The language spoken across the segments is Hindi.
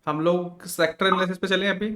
हम लोग सेक्टर एनालिसिस पे चलें अभी।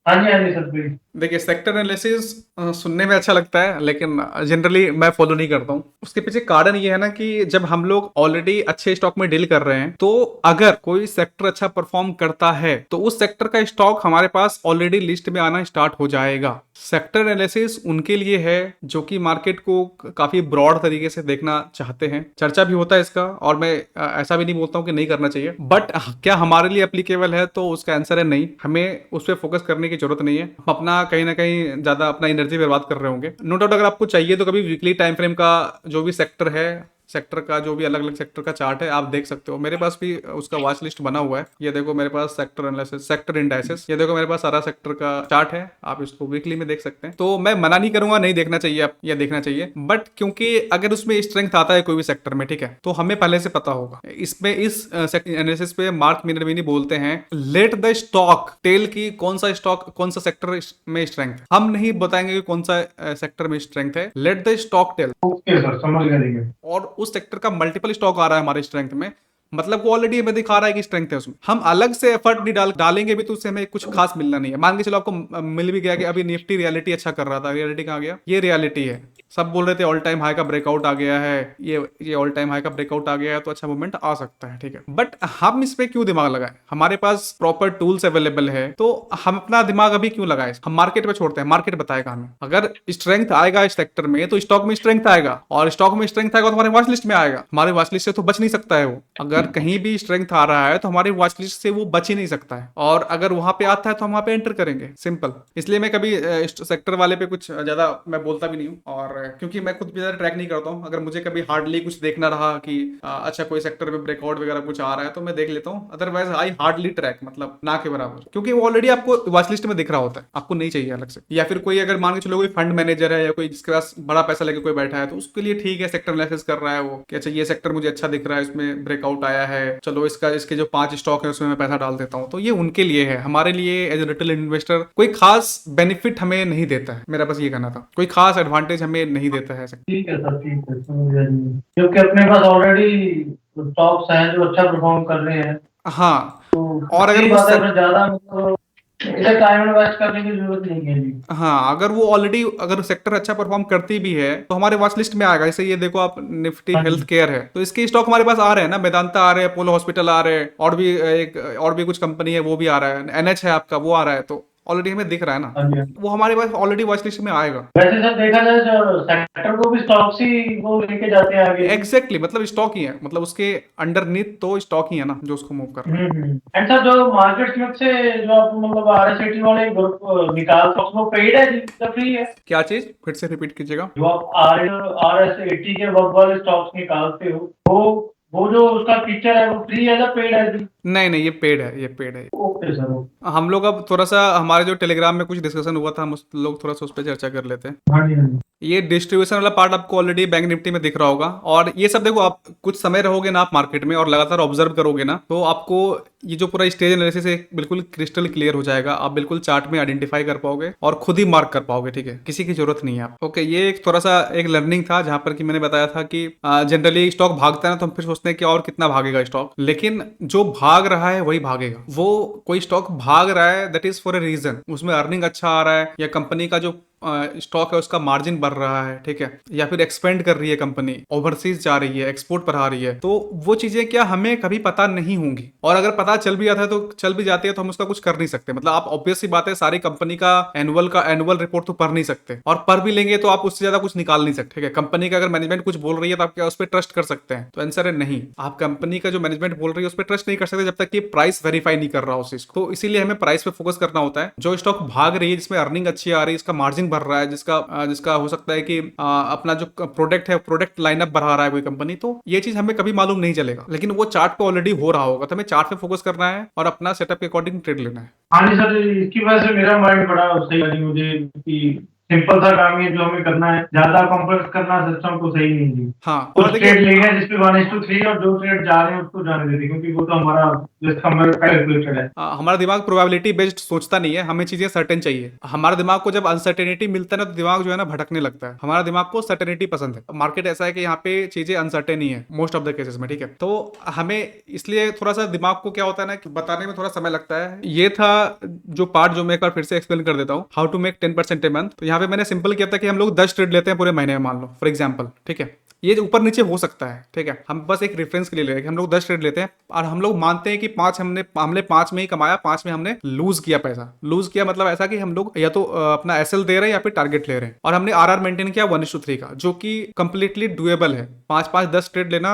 हाँ जी सर प्लीज। देखिए, सेक्टर एनालिसिस सुनने में अच्छा लगता है, लेकिन जनरली मैं फॉलो नहीं करता हूँ। उसके पीछे कारण ये है ना कि जब हम लोग ऑलरेडी अच्छे स्टॉक में डील कर रहे हैं, तो अगर कोई सेक्टर अच्छा परफॉर्म करता है तो उस सेक्टर का स्टॉक हमारे पास ऑलरेडी लिस्ट में आना स्टार्ट हो जाएगा। सेक्टर एनालिसिस उनके लिए है जो कि मार्केट को काफी ब्रॉड तरीके से देखना चाहते हैं। चर्चा भी होता है इसका, और मैं ऐसा भी नहीं बोलता हूँ कि नहीं करना चाहिए, बट क्या हमारे लिए एप्लीकेबल है, तो उसका आंसर है नहीं। हमें उस पर फोकस करने की जरूरत नहीं है। हम अपना कहीं ना कहीं ज्यादा अपना एनर्जी बर्बाद कर रहे होंगे। नो डाउट, अगर आपको चाहिए तो कभी वीकली टाइम फ्रेम का जो भी सेक्टर है, सेक्टर का जो भी अलग अलग सेक्टर का चार्ट है, आप देख सकते हो। मेरे पास भी उसका वॉच लिस्ट बना हुआ है। ये देखो मेरे पास सेक्टर एनालिसिस, सेक्टर इंडाइसेस, ये देखो मेरे पास सारा सेक्टर का चार्ट है। आप इसको वीकली में देख सकते हैं। तो मैं मना नहीं करूंगा नहीं देखना चाहिए आप, या देखना चाहिए, बट क्योंकि अगर उसमें स्ट्रेंथ आता है कोई भी सेक्टर में, ठीक है, तो हमें पहले से पता होगा। इसमें इस एनालिसिस पे मार्क मिनरविनी बोलते हैं, लेट द स्टॉक टेल की कौन सा स्टॉक कौन सा सेक्टर में स्ट्रेंथ है। हम नहीं बताएंगे कि कौन सा सेक्टर में स्ट्रेंथ है, let the stock tell. Okay sir समझ गए देखिए। और उस सेक्टर का मल्टीपल स्टॉक आ रहा है हमारे स्ट्रेंथ में, मतलब वो ऑलरेडी हमें दिखा रहा है कि स्ट्रेंथ है उसमें। हम अलग से एफर्ट नहीं डालेंगे भी तो उससे हमें कुछ खास मिलना नहीं है। मान के चलो आपको मिल भी गया कि अभी निफ्टी रियलिटी अच्छा कर रहा था, रियलिटी कहाँ गया? ये रियलिटी है। सब बोल रहे थे ऑल टाइम हाई का ब्रेकआउट आ गया है, ये ऑल टाइम हाई का ब्रेकआउट आ गया है, तो अच्छा मूवमेंट आ सकता है, ठीक है। बट हम इस पे क्यों दिमाग लगाएं? हमारे पास प्रॉपर टूल्स अवेलेबल है, तो हम अपना दिमाग अभी क्यों लगाएं? हम मार्केट पे छोड़ते हैं, मार्केट बताएगा हमें। अगर स्ट्रेंथ आएगा इस सेक्टर में तो स्टॉक में स्ट्रेंथ आएगा, और स्टॉक में स्ट्रेंथ आएगा तो हमारे वॉच लिस्ट में आएगा। हमारे वॉच लिस्ट से तो बच नहीं सकता है वो। अगर कहीं भी स्ट्रेंथ आ रहा है तो हमारी वॉच लिस्ट से वो बच ही नहीं सकता है, और अगर वहां पे आता है तो हम वहां पे एंटर करेंगे, सिंपल। इसलिए मैं कभी सेक्टर वाले पे कुछ ज्यादा मैं बोलता भी नहीं हूँ। और क्योंकि मैं खुद भी ज्यादा ट्रैक नहीं करता हूँ, अगर मुझे कभी हार्डली कुछ देखना रहा कि अच्छा कोई सेक्टर में ब्रेकआउट वगैरह कुछ आ रहा है तो मैं देख लेता हूँ, अदरवाइज आई हार्डली ट्रैक, मतलब ना के बराबर, क्योंकि वो ऑलरेडी आपको वॉच लिस्ट में दिख रहा होता है, आपको नहीं चाहिए अलग से। या फिर कोई अगर मान के चलो कोई फंड मैनेजर है या कोई जिसके पास बड़ा पैसा लेके कोई बैठा है, तो उसके लिए ठीक है, सेक्टर एनालिसिस कर रहा है वो कि अच्छा ये सेक्टर मुझे अच्छा दिख रहा है, इसमें ब्रेकआउट आया है, चलो इसका इसके जो 5 स्टॉक है उसमें मैं पैसा डाल देता हूँ। तो ये उनके लिए है। हमारे लिए एज ए रिटेल इन्वेस्टर कोई खास बेनिफिट हमें नहीं देता है। मेरा बस ये कहना था, कोई खास एडवांटेज हमें नहीं देता है। ठीक है सर ठीक है समझ गया जी। क्योंकि अपने पास ऑलरेडी स्टॉक्स हैं जो अच्छा परफॉर्म कर रहे हैं। हाँ, तो और अगर अच्छी वो बात है फिर ज्यादा मतलब इसे टाइम इन्वेस्ट करने की जरूरत नहीं है जी। हाँ, अगर वो ऑलरेडी अगर सेक्टर अच्छा परफॉर्म करती भी है तो हमारे वॉच लिस्ट में आएगा। जैसे ये देखो आप, निफ्टी हाँ हेल्थ जी। केयर है, तो इसके स्टॉक हमारे पास आ रहे हैं ना, मेदांता आ रहे हैं, अपोलो हॉस्पिटल आ रहे हैं, और भी कुछ कंपनी है वो भी आ रहा है, एनएच है आपका वो आ रहा है, तो ऑलरेडी हमें दिख रहा है ना, हाँ जी हाँ जी। वो हमारे पास ऑलरेडी वॉच लिस्ट में आएगा। वैसे सर देखा जाए जो सेक्टर को भी स्टॉक्स ही वो लेके जाते हैं आगे। एग्जैक्टली मतलब स्टॉक ही है, मतलब उसके अंडरनीथ तो स्टॉक ही है ना जो उसको मूव कर रहा है। एंड सर जो मार्केट में से जो आप मतलब आरएसआईटी वाले ग्रुप निकालते हो वो पेड है जी या फ्री है? क्या चीज? फिर से रिपीट कीजिएगा। जो आप आरएसआईटी के वर्क वाले स्टॉक्स निकालते हो वो जो उसका फीचर है वो फ्री है या पेड है जी? नहीं नहीं, ये पेड है, ये पेड है। Okay sir okay. हम लोग अब थोड़ा सा, हमारे जो टेलीग्राम में कुछ डिस्कशन हुआ था, हम उस लोग थोड़ा सा उस पर चर्चा कर लेते हैं। हाँ जी हाँ जी। ये डिस्ट्रीब्यूशन वाला पार्ट आपको ऑलरेडी बैंक निफ्टी में दिख रहा होगा, और ये सब देखो, आप कुछ समय रहोगे ना आप मार्केट में और लगातार ऑब्जर्व करोगे ना, तो आपको ये जो पूरा स्टेज एनालिसिस है बिल्कुल क्रिस्टल क्लियर हो जाएगा। आप बिल्कुल चार्ट में आइडेंटिफाई कर पाओगे और खुद ही मार्क कर पाओगे, ठीक है, किसी की जरूरत नहीं है आप। ओके, ये एक थोड़ा सा एक लर्निंग था जहां पर कि मैंने बताया था कि जनरली स्टॉक भागता है ना, तो हम फिर सोचते हैं कि और कितना भागेगा स्टॉक, लेकिन जो भाग रहा है वही भागेगा। वो कोई स्टॉक भाग रहा है that is for a reason, उसमें अर्निंग अच्छा आ रहा है, या कंपनी का जो स्टॉक है उसका मार्जिन बढ़ रहा है, ठीक है, या फिर एक्सपेंड कर रही है कंपनी, ओवरसीज जा रही है, एक्सपोर्ट बढ़ा रही है, तो वो चीजें क्या हमें कभी पता नहीं होंगी। और अगर पता चल भी जाता है तो चल भी जाती है तो हम उसका कुछ कर नहीं सकते। मतलब आप ऑब्वियस सी बात है, सारी कंपनी का एनुअल रिपोर्ट तो पढ़ नहीं सकते, और पढ़ भी लेंगे तो आप उससे ज्यादा कुछ निकाल नहीं सकते, ठीक है। कंपनी का अगर मैनेजमेंट कुछ बोल रही है तो आप क्या उस पर ट्रस्ट कर सकते हैं? तो आंसर है नहीं। आप कंपनी का जो मैनेजमेंट बोल रही है उस पर ट्रस्ट नहीं कर सकते जब तक कि प्राइस वेरीफाई नहीं कर रहा हो उस चीज को। तो इसीलिए हमें प्राइस पे फोकस करना होता है। जो स्टॉक भाग रही है, जिसमें अर्निंग अच्छी आ रही है, जिसका मार्जिन बढ़ रहा है, जिसका हो सकता है कि अपना जो प्रोडक्ट है, प्रोडक्ट लाइनअप बढ़ा रहा है कोई कंपनी, तो ये चीज हमें कभी मालूम नहीं चलेगा, लेकिन वो चार्ट पे ऑलरेडी हो रहा होगा, तो हमें चार्ट पे फोकस करना है और अपना सेटअप के अकॉर्डिंग ट्रेड लेना है। हाँ जी सर इसकी वजह से मेरा माइंड बड़ा सही लगी मुझे कि सिंपल सा काम है जो हमें करना है, ज्यादा कॉम्प्लेक्स करना सिस्टम को सही नहीं है। हाँ कुछ और ट्रेड देखिए लेंगे जिसपे 1:3 और जो ट्रेड जा रहे हैं उसको जाने देते, क्योंकि वो तो हमारा जिसका हमारा कैलकुलेटेड है। हमारा दिमाग प्रोबेबिलिटी बेस्ड सोचता नहीं है, हमें चीजें सर्टेन चाहिए। हमारे दिमाग को जब अनसर्टेनिटी मिलता है ना तो दिमाग जो है ना भटकने लगता है। हमारा दिमाग को सर्टेनिटी पसंद है। मार्केट ऐसा है कि यहाँ पे चीजें अनसर्टेन ही है मोस्ट ऑफ द केसेस में, ठीक है। तो हमें इसलिए थोड़ा सा दिमाग को क्या होता है ना कि बताने में थोड़ा समय लगता है। ये था जो पार्ट जो मैं एक बार फिर से एक्सप्लेन कर देता हूँ, how to make 10% a month. तो यहाँ पे मैंने सिंपल किया था कि हम लोग 10 ट्रेड लेते हैं पूरे महीने में, मान लो फॉर एग्जाम्पल, ठीक है। ये ऊपर नीचे हो सकता है, ठीक है। हम बस एक रेफरेंस के लिए ले रहे हैं कि हम लोग 10 ट्रेड लेते हैं और हम लोग मानते हैं कि हमने 5 में ही कमाया, 5 में हमने लूज किया पैसा। लूज किया मतलब ऐसा कि हम लोग या तो अपना एसएल दे रहे हैं या फिर टारगेट ले रहे हैं, और हमने आरआर मेंटेन किया 1:3 का, जो कि कंप्लीटली डुएबल है। 5-5-10 ट्रेड लेना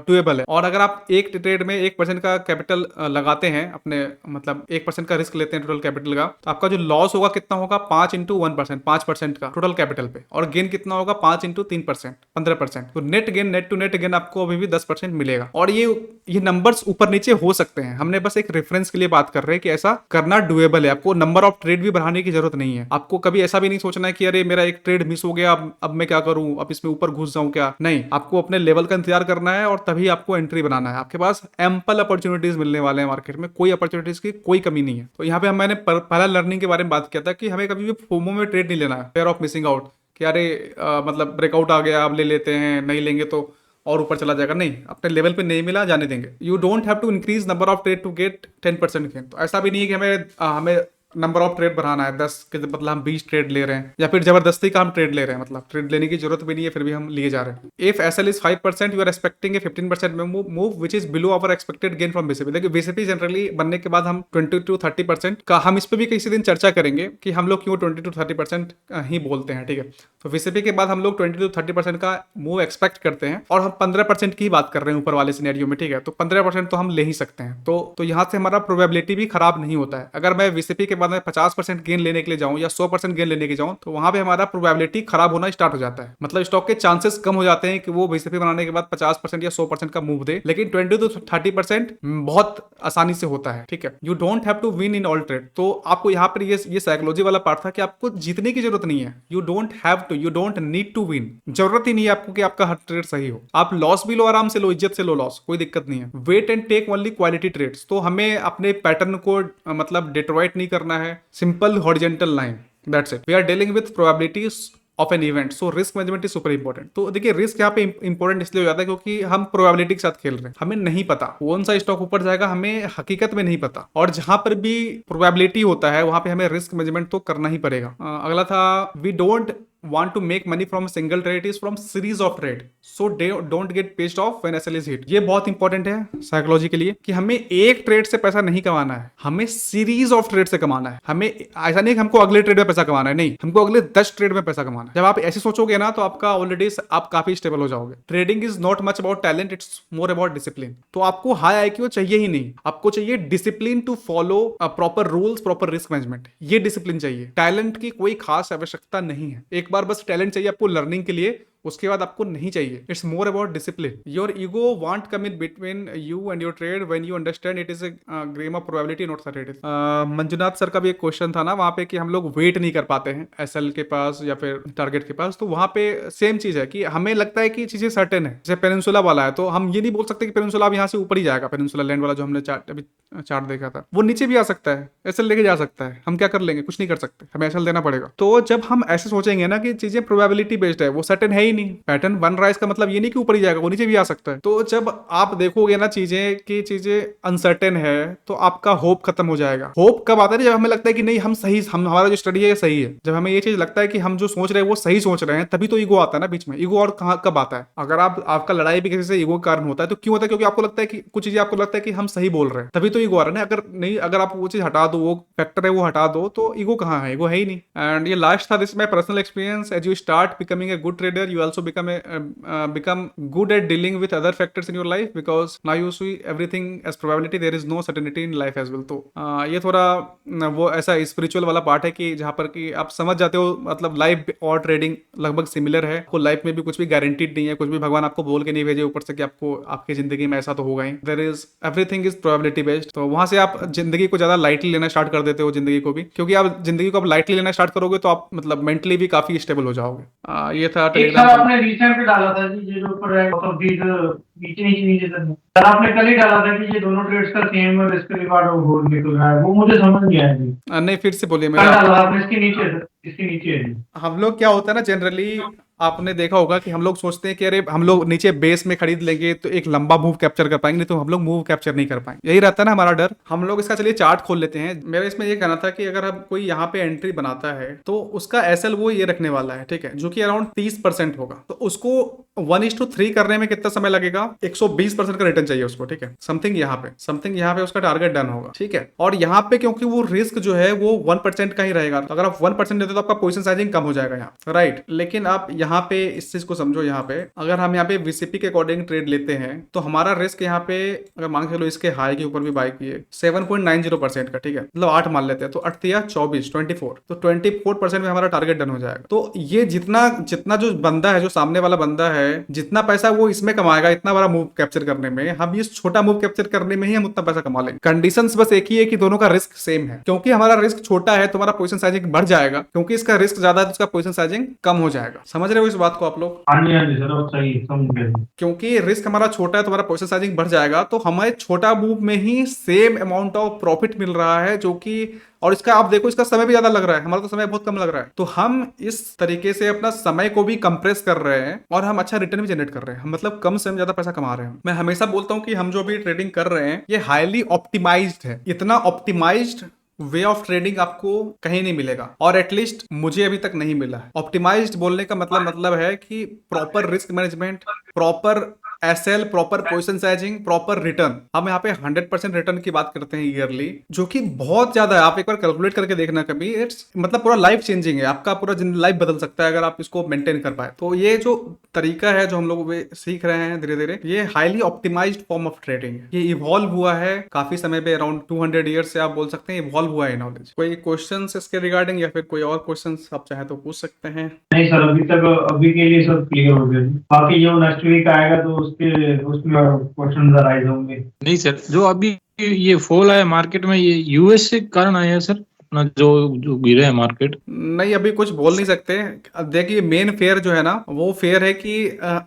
डुएबल है। और अगर आप एक ट्रेड में 1% का कैपिटल लगाते हैं अपने, मतलब 1% का रिस्क लेते हैं टोटल कैपिटल का, तो आपका जो लॉस होगा कितना होगा, 5x1%, 5% का टोटल कैपिटल पे। और गेन कितना होगा, 5x3%, 15%। तो net gain, net to net gain आपको अभी भी 10% मिलेगा। और ये नंबर्स ऊपर नीचे हो सकते हैं, हमने बस एक रेफरेंस के लिए बात कर रहे हैं कि ऐसा करना डुएबल है। आपको नंबर ऑफ ट्रेड भी बढ़ाने की जरूरत नहीं है। आपको कभी ऐसा भी नहीं सोचना है कि अरे मेरा एक ट्रेड मिस हो गया, अब मैं क्या करूं, अब इसमें ऊपर घुस जाऊं क्या। नहीं, आपको अपने लेवल का इंतजार करना है और तभी आपको एंट्री बनाना है। आपके पास एम्पल अपॉर्चुनिटीज मिलने वाले हैं मार्केट में, कोई अपॉर्चुनिटीज की कोई कमी नहीं है। तो यहाँ पे मैंने पहला लर्निंग के बारे में बात किया था कि हमें कभी भी फोमो में ट्रेड नहीं लेना है, फेयर ऑफ मिसिंग आउट, कि अरे मतलब ब्रेकआउट आ गया अब ले लेते हैं, नहीं लेंगे तो और ऊपर चला जाएगा। नहीं, अपने लेवल पे नहीं मिला, जाने देंगे। You don't have to increase number of trade to get 10% gain. तो ऐसा भी नहीं है कि हमें नंबर ऑफ ट्रेड बढ़ाना है 10 के मतलब हम 20 ट्रेड ले रहे हैं, या फिर जबरदस्ती का हम ट्रेड ले रहे हैं, मतलब ट्रेड लेने की जरूरत भी नहीं है फिर भी हम लिए जा रहे हैं। If SL is 5%, you are expecting a 15% move which is below our expected gain from BCP. देखिए बीसीपी जनरली बनने के बाद हम 20-30% का, हम इस पर भी किसी दिन चर्चा करेंगे कि हम लोग क्यों 20-30% ही बोलते हैं, ठीक है। तो बीसीपी के बाद हम लोग 20-30% का मूव एक्सपेक्ट करते हैं, और हम 15% की बात कर रहे हैं ऊपर वाले सिनेरियो में, ठीक है। तो 15% तो हम ले ही सकते हैं। तो यहाँ से हमारा प्रोबेबिलिटी भी खराब नहीं होता है। अगर मैं बीसीपी के बाद में 50% गेन लेने के लिए जाऊं या 100% गेन लेने के जाऊं, तो वहां पे हमारा प्रोबेबिलिटी खराब होना स्टार्ट हो जाता है। मतलब स्टॉक के चांसेस कम हो जाते हैं कि वो बीसीपी बनाने के बाद 50% या 100% का मूव दे, लेकिन 20-30% बहुत आसानी से होता है, ठीक है। You don't have to win in all trade. तो आपको यहाँ पर ये साइकोलॉजी वाला पार्ट था कि आपको जीतने की जरूरत नहीं है। You don't have to, you don't need to win. जरूरत ही नहीं है आपको कि आपका हर ट्रेड सही हो। आप लॉस भी लो, आराम से लो, इज्जत से लो लॉस, कोई दिक्कत नहीं है। Wait and take only quality trades. तो हमें अपने पैटर्न को मतलब डिट्रॉइट नहीं करना है, simple horizontal line, that's it. We are dealing with probabilities of an event, so risk management is super important. तो देखिए रिस्क यहाँ पे इंपॉर्टेंट इसलिए हो जाता है क्योंकि हम प्रोबेबिलिटी के साथ खेल रहे हैं, हमें नहीं पता कौन सा स्टॉक ऊपर जाएगा, हमें हकीकत में नहीं पता। और जहां पर भी प्रोबेबिलिटी होता है वहां पे हमें रिस्क मैनेजमेंट तो करना ही पड़ेगा। अगला था we don't want to make money from a single trade, is from series of trade, so don't get pissed off when SL is hit। ये बहुत इंपॉर्टेंट है साइकोलॉजी के लिए कि हमें एक ट्रेड से पैसा नहीं कमाना है, हमें सीरीज ऑफ ट्रेड से कमाना है। हमें ऐसा नहीं कि हमको अगले ट्रेड में पैसा कमाना है, नहीं, हमको अगले 10 ट्रेड में पैसा कमाना है। जब आप ऐसे सोचोगे ना तो आपका ऑलरेडी आप काफी स्टेबल हो जाओगे। Trading is not much about talent, it's more about discipline. तो आपको हाई आईक्यू चाहिए ही नहीं, आपको चाहिए discipline to follow proper rules, proper risk management. ये डिसिप्लिन चाहिए, टैलेंट की कोई खास आवश्यकता नहीं है। एक बार बस टैलेंट चाहिए आपको लर्निंग के लिए, उसके बाद आपको नहीं चाहिए। It's more about discipline. Your ego want come in between you and your trade when you understand it is a game of probability not certainty. Manjunath sir का भी एक क्वेश्चन था ना वहां पे कि हम लोग वेट नहीं कर पाते हैं एसएल के पास या फिर टारगेट के पास। तो वहां पे सेम चीज है कि हमें लगता है कि चीजें सर्टेन है। जैसे पेनिनसुला वाला है तो हम ये नहीं बोल सकते कि पेनिनसुला अब यहाँ से ऊपर ही जाएगा। पेनिनसुला लैंड वाला जो हमने चार्ट देखा था, वो नीचे भी आ सकता है, एसएल लेके जा सकता है। हम क्या कर लेंगे, कुछ नहीं कर सकते, हमें एसएल देना पड़ेगा। तो जब हम ऐसे सोचेंगे ना कि चीजें प्रोबेबिलिटी बेस्ड है, वो सर्टेन है ही नहीं। पैटर्न बन रहा है इसका मतलब ये नहीं कि ऊपर ही जाएगा, वो नीचे भी आ सकता है। तो जब आप देखोगे ना चीजें कि चीजें अनसर्टेन है तो आपका होप खत्म हो जाएगा। होप कब आता है, जब हमें लगता है कि नहीं हम सही, हमारा जो स्टडी है सही है। जब हमें ये चीज लगता है कि हम जो सोच रहे हैं वो सही सोच रहे हैं, तभी तो ईगो आता है ना बीच में। ईगो और कब आता है, अगर आपका लड़ाई भी किसी से ईगो के कारण होता है तो क्यों होता है, क्योंकि आपको लगता है कि कुछ चीजें आपको लगता है कि हम सही बोल रहे हैं, तभी तो ईगो आ रहा है ना। अगर आप वो चीज हटा दो, वो फैक्टर है वो हटा दो, तो ईगो कहाँ है, ईगो है ही नहीं। एंड ये लास्ट था this my personal experience. As you start becoming a good trader, you also become good at dealing with other factors in your life, because now you see everything as probability, there is no certainty in life as well. तो ये थोड़ा वो ऐसा स्पिरिचुअल वाला पार्ट है कि जहाँ पर कि आप समझ जाते हो, मतलब लाइफ और ट्रेडिंग लगभग सिमिलर है। आपको लाइफ में भी कुछ भी गारंटीड नहीं है, कुछ भी भगवान आपको बोल के नहीं भेजे ऊपर से कि आपको आपकी जिंदगी में ऐसा तो होगा ही। There is everything is probability based. तो वहां से आप जिंदगी को ज्यादा लाइटली लेना स्टार्ट कर देते हो, जिंदगी को भी, क्योंकि आप जिंदगी को आप लाइटली लेना स्टार्ट करोगे तो आप मतलब मेंटली भी काफी स्टेबल हो जाओगे। ये था एक सर टेलीग्राम। आपने रिसेंट डाला था जी, ये जो ऊपर है तो बीच नीचे नीचे नीचे तक सर आपने कल ही डाला था कि ये दोनों ट्रेड्स का सेम रिस्क रिवार्ड हो निकल रहा है, वो मुझे समझ नहीं आया जी। नहीं, फिर से बोलिए कल मेरा। डाला था आपने, इसके नीचे सर, इसके नीचे है जी। हम लोग क्या होता है ना, जनरली आपने देखा होगा कि हम लोग सोचते हैं कि अरे हम लोग नीचे बेस में खरीद लेंगे तो एक लंबा मूव कैप्चर कर पाएंगे, नहीं तो हम लोग मूव कैप्चर नहीं कर पाएंगे। यही रहता है ना हमारा डर। हम लोग इसका चलिए चार्ट खोल लेते हैं। मेरा इसमें ये कहना था कि अगर हम कोई यहाँ पे एंट्री बनाता है तो उसका एसएल वो ये रखने वाला है, ठीक है, जो कि अराउंड 30% होगा। तो उसको 1:3 करने में कितना समय लगेगा? 120% का रिटर्न चाहिए उसको, ठीक है। समथिंग यहाँ पे उसका टारगेट डन होगा, ठीक है। और यहाँ पे क्योंकि वो रिस्क जो है वो 1% का ही रहेगा, तो अगर आप 1% देते हो तो आपका पोजीशन साइजिंग कम हो जाएगा यहाँ, राइट। लेकिन आप यहाँ पे इस चीज को समझो, यहाँ पे अगर हम यहाँ पे वीसीपी के अकॉर्डिंग ट्रेड लेते हैं तो हमारा रिस्क यहाँ पे अगर मान के चलो इसके हाई के ऊपर भी बाय किए 7.90% का, ठीक है, मतलब 8 मान लेते हैं तो 8 या 24 तो 24% में हमारा टारगेट डन हो जाएगा। तो ये जितना जो बंदा है, जो सामने वाला बंदा है, जितना पैसा वो इसमें कमाएगा इतना बड़ा मूव कैप्चर करने में, हम इस छोटा मूव कैप्चर करने में ही हम उतना पैसा कमा लेंगे। कंडीशंस बस एक ही है कि दोनों का रिस्क सेम है। क्योंकि हमारा रिस्क छोटा है तो हमारा पोजीशन साइजिंग बढ़ जाएगा, क्योंकि इसका रिस्क ज्यादा है तो उसका पोजीशन साइजिंग कम हो जाएगा। समझ रहे हो इस बात को आप लोग? हाँ जी सर, अब सही समझ गए। क्योंकि रिस्क हमारा छोटा है तो हमारा पोजीशन साइजिंग बढ़ जाएगा, तो हमारे छोटा मूव में ही सेम अमाउंट ऑफ प्रॉफिट मिल रहा है, जो कि और इसका आप देखो इसका समय भी ज्यादा लग रहा है, हमारा तो समय बहुत कम लग रहा है। तो हम इस तरीके से अपना समय को भी कंप्रेस कर रहे हैं और हम अच्छा रिटर्न भी जनरेट कर रहे हैं। हम मतलब कम समय में ज्यादा पैसा कमा रहे हैं। मैं हमेशा बोलता हूं कि हम जो भी ट्रेडिंग कर रहे हैं ये हाईली ऑप्टिमाइज्ड है। इतना ऑप्टिमाइज्ड वे ऑफ ट्रेडिंग आपको कहीं नहीं मिलेगा, और एटलीस्ट मुझे अभी तक नहीं मिला है। ऑप्टिमाइज्ड बोलने का मतलब है कि proper risk management, proper SL, proper position sizing, proper return. हम यहाँ पे 100% रिटर्न की बात करते हैं ईयरली, जो कि बहुत ज्यादा है। आप एक बार कैलकुलेट करके देखना कभी, इट्स मतलब पूरा लाइफ चेंजिंग है। आपका पूरा लाइफ बदल सकता है अगर आप इसको मेंटेन कर पाए। तो ये जो तरीका है जो हम लोग सीख रहे हैं धीरे धीरे, ये highly optimised form of trading है। ये इवॉल्व हुआ है काफी समय पे, अराउंड 200 ईयर्स से आप बोल सकते हैं इवॉल्व हुआ है नॉलेज। कोई क्वेश्चन इसके रिगार्डिंग या फिर कोई और क्वेश्चन आप चाहे तो पूछ सकते हैं। नहीं सर, अभी के लिए सब क्लियर हो गया। बाकी जो नेक्स्ट वीक आएगा तो उसमें क्वेश्चन राइज होंगे। नहीं सर, जो अभी ये फॉल आया मार्केट में, ये यूएस के कारण आया है सर, अपना जो गिरा है मार्केट? नहीं, अभी कुछ बोल नहीं सकते। अब देखिए मेन फेयर जो है ना, वो फेयर है कि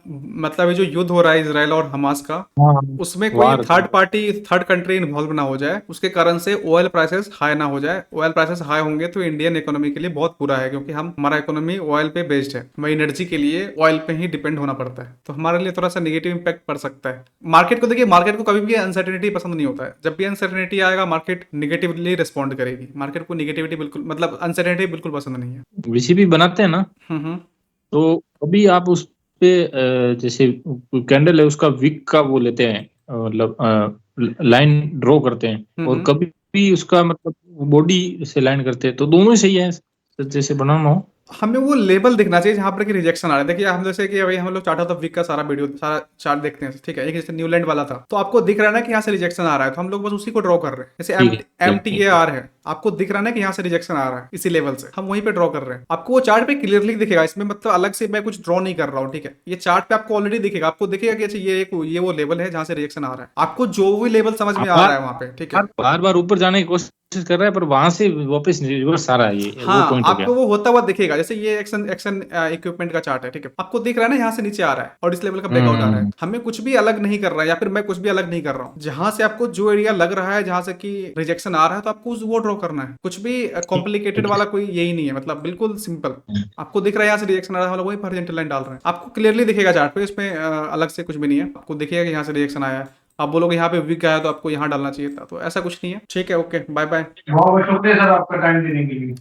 मतलब ये जो युद्ध हो रहा है इसराइल और हमास का, उसमें कोई थर्ड कंट्री इन्वॉल्व ना हो जाए, उसके कारण से ऑयल प्राइसेस हाई ना हो जाए। ऑयल प्राइसेस हाई होंगे तो इंडियन इकोनॉमी के लिए बहुत बुरा है, क्योंकि हमारा इकोनॉमी ऑयल पे बेस्ड है। हमें एनर्जी के लिए ऑयल पे ही डिपेंड होना पड़ता है, तो हमारे लिए थोड़ा सा नेगेटिव इंपैक्ट पड़ सकता है। मार्केट को देखिए, मार्केट को कभी भी अनसर्टेनिटी पसंद नहीं होता है। जब भी अनसर्टेनिटी आएगा मार्केट निगेटिवली रिस्पॉन्ड करेगी। मार्केट को निगेटिविटी बिल्कुल, मतलब अनसर्टेनिटी बिल्कुल पसंद नहीं है। वीसीपी बनाते हैं ना, तो अभी आप उस पे जैसे कैंडल है उसका विक का वो लेते हैं, मतलब लाइन ड्रॉ करते हैं, और कभी भी उसका मतलब बॉडी से लाइन करते हैं, तो दोनों ही सही है जैसे बनाना हो। हमें वो लेवल दिखना चाहिए जहां पर कि रिजेक्शन आ रहा है। देखिए हम जैसे कि अभी हम लोग चार्ट ऑफ वीक का सारा चार्ट देखते हैं, ठीक है। एक जैसे न्यूलैंड वाला था, तो आपको दिख रहा है ना कि यहाँ से रिजेक्शन आ रहा है, तो हम लोग बस उसी को ड्रॉ कर रहे हैं। जैसे MTAR है, आपको दिख रहा है ना कि यहाँ से रिजेक्शन आ रहा है, इसी लेवल से हम वहीं पे ड्रॉ कर रहे हैं। आपको वो चार्ट पे क्लियरली दिखेगा, इसमें मतलब अलग से मैं कुछ ड्रॉ नहीं कर रहा हूँ, ठीक है। ये चार्ट पे आपको ऑलरेडी दिखेगा, आपको दिखेगा कि अच्छा ये वो लेवल है जहाँ से रिजेक्शन आ रहा है। आपको जो भी लेवल समझ में आ रहा है वहाँ पे, ठीक है। बार बार ऊपर जाने की कोशिश कर रहा है पर वहां से वापस रिवर्स आ रहा है, ये हाँ, वो पॉइंट हो गया। आपको वो होता हुआ दिखेगा। जैसे ये एक्शन इक्विपमेंट का चार्ट है, ठीक है। आपको दिख रहा है ना यहाँ से नीचे आ रहा है और इस लेवल का ब्रेकआउट आ रहा है। हमें कुछ भी अलग नहीं कर रहा है, या फिर मैं कुछ भी अलग नहीं कर रहा हूँ। जहां से आपको जो एरिया लग रहा है जहां से कि रिजेक्शन आ रहा है, तो आपको वो ड्रॉ करना है। कुछ भी कॉम्प्लिकेटेड वाला कोई यही नहीं है, मतलब बिल्कुल सिंपल। आपको दिख रहा है यहाँ से रिजेक्शन आ रहा है, हम लोग वही हॉरिजॉन्टल लाइन डाल रहे हैं। आपको क्लियरली दिखेगा चार्ट पे, इसमें अलग से कुछ भी नहीं है। आपको दिखेगा कि यहाँ से रिजेक्शन आया है। आप बोलोगे यहाँ पे वीक आया तो आपको यहाँ डालना चाहिए था, तो ऐसा कुछ नहीं है। ठीक है, ओके, बाय बाय। बहुत शुक्रिया सर आपका टाइम देने के लिए।